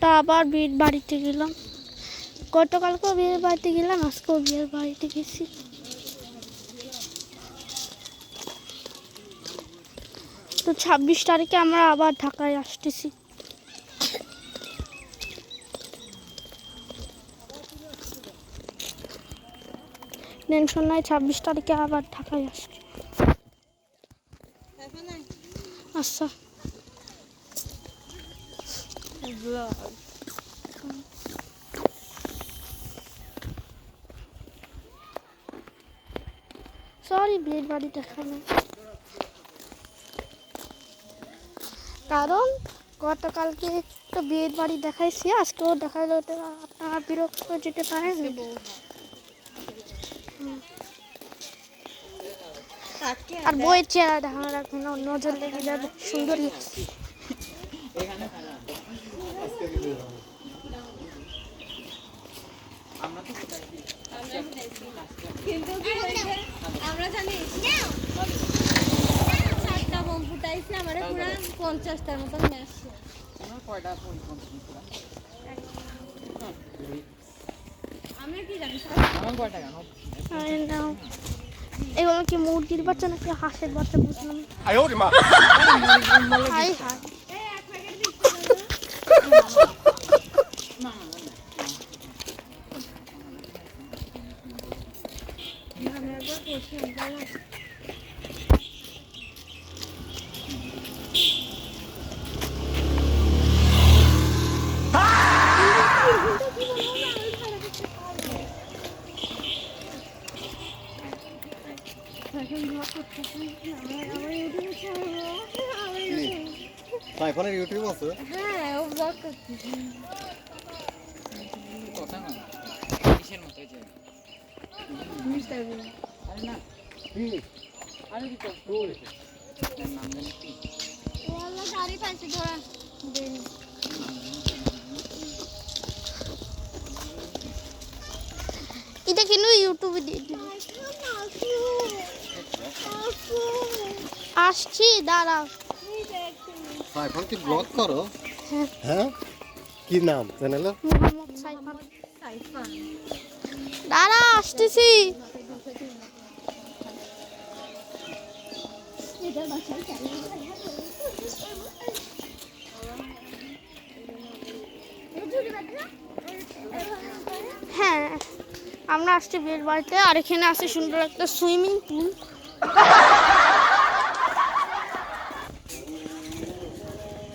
তা আবার বিয়ের বাড়িতে গেলাম, গতকালকেও বিয়ের বাড়িতে গেলাম, আজকেও বিয়ের বাড়িতে গেছি। তো 26 তারিখে আমরা আবার ঢাকায় আসতেছি। টেনশন নাই, 26 তারিখে আবার ঢাকায় আসছি। আচ্ছা সরি বিয়ের বাড়ি দেখানো, কারণ গতকালকে তো বিয়ের বাড়ি দেখাইছি, আজকেও দেখাইলে আপনারা বিরক্ত হয়ে যেতে পারেন। আর বইয়ের চেহারা দেখানো রাখবেন না, নজর লেগে যাবে। সুন্দরী আমরা জানি 7টা বোম ফুটাইছে, আমারে পুরো 50টার মতন আসছে। আমি কি জানি আমার কয়টা কেন? এগুলো কি মুরগির বাচ্চা নাকি হাঁসের বাচ্চা বুঝলাম। হাই হাই আইফোনের ইউটিউব আছে? হ্যাঁ ও ব্লগ করতেছে। কথা না কিসের মতো যে মিস্টার বিন। আরে না কি? আরে কি তো ফুল তার নাম জানি কি ও আল্লাহ গাড়ি পাইছে ধরা দেন। এটা কিন্তু ইউটিউবে দিয়ে দিবি। আসছি দাঁড়াও। আইফোন কি ব্লগ করো? হ্যাঁ, কি নাম চ্যানেলের? মোহাম্মদ সাইফান। সাইফান দাঁড়া আসতেছি। এটা বাসায় চালিয়ে হ্যাঁ আমরা আসছি বিয়ের বাড়িতে, আর এখানে আছে সুন্দর একটা সুইমিং পুল।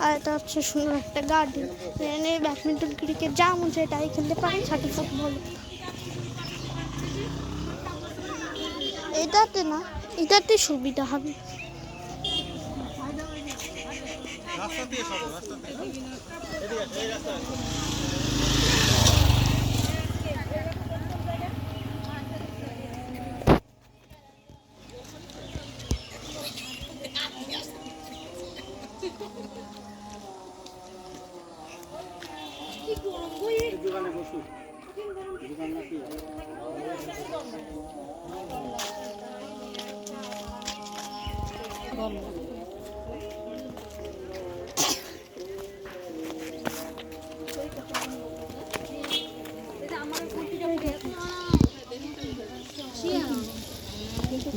আর এটা হচ্ছে সুন্দর একটা গার্ডেন, এখানে ব্যাডমিন্টন, ক্রিকেট যা মন চায় তাই খেলতে পারেন, সাথে ফুটবল। এটাতে না, এটাতে সুবিধা হবে। দোকানে বসু দোকান নাকি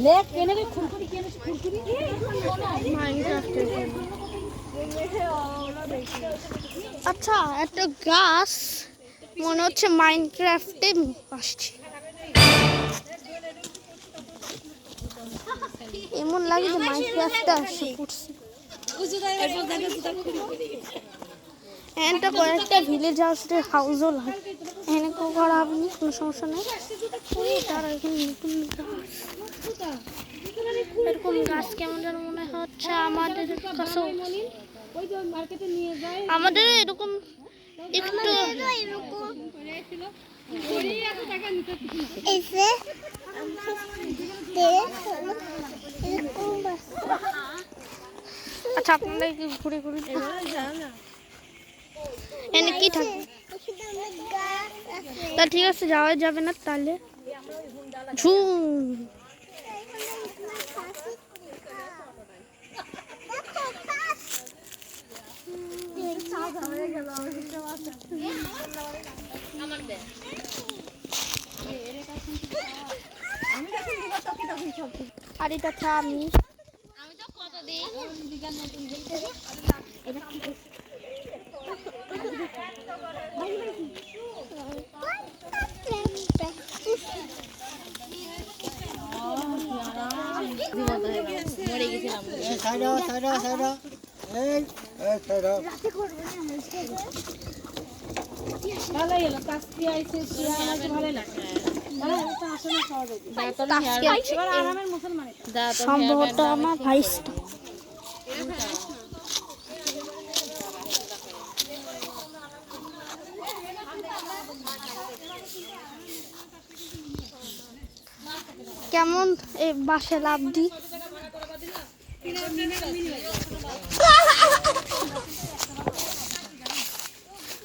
লেক কেনে রে খুরকুরি কেনে খুরকুরি মাইনক্রাফটের জন্য। আচ্ছা একটা গাছ মনে হচ্ছে মাইনক্রাফটে আসছে, এমন লাগে যে মাইনক্রাফটে আসছে পড়ছে। এটা কয়েকটা ভিলেজ হাউসও লাগে, এখানে করা হবে না, কোনো সমস্যা নেই। তারা এখানে নতুন গাছ, এরকম গাছ কেমন যেন মনে হচ্ছে আমাদের কাছে, আমাদের এরকম একটু আচ্ছা আপনারা কি ঘুরে ঘুরে এনে কি থাকে? তা ঠিক আছে, যাওয়া যাবে না তাহলে। ঝুম আর এটা হচ্ছে আমি। আমি তো কতদিন মরে গেছিলাম। সম্ভবত আমার ভাইসটা। কেমন এই বাসে লাভ দি?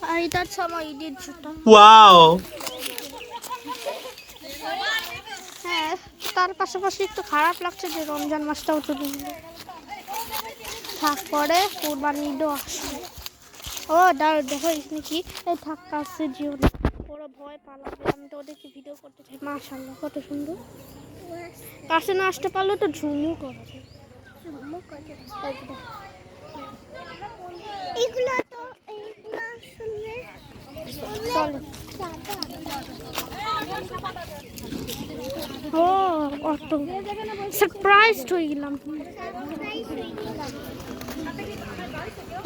আর এটা হচ্ছে আমার ঈদের জুতা। হ্যাঁ, তার পাশাপাশি একটু খারাপ লাগছে যে রমজান মাসটাও চলে গেল। তারপরে কোরবানি ঈদও আসবে। ও দেখো এখানে কি এই ধাক্কা আসছে জিও, ওরা ভয় পালাবে। আমি তো ওদেরকে ভিডিও করতে চাই। মাশাআল্লাহ কত সুন্দর। কাছে না আসতে পারলে তো ঝুমু করা যায়। এগুলো তো চলো। ও অটো সারপ্রাইজড হয়ে গেলাম।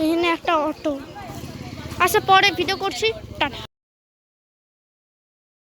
এখানে একটা অটো। আচ্ছা পরে ভিডিও করছি, টাটা।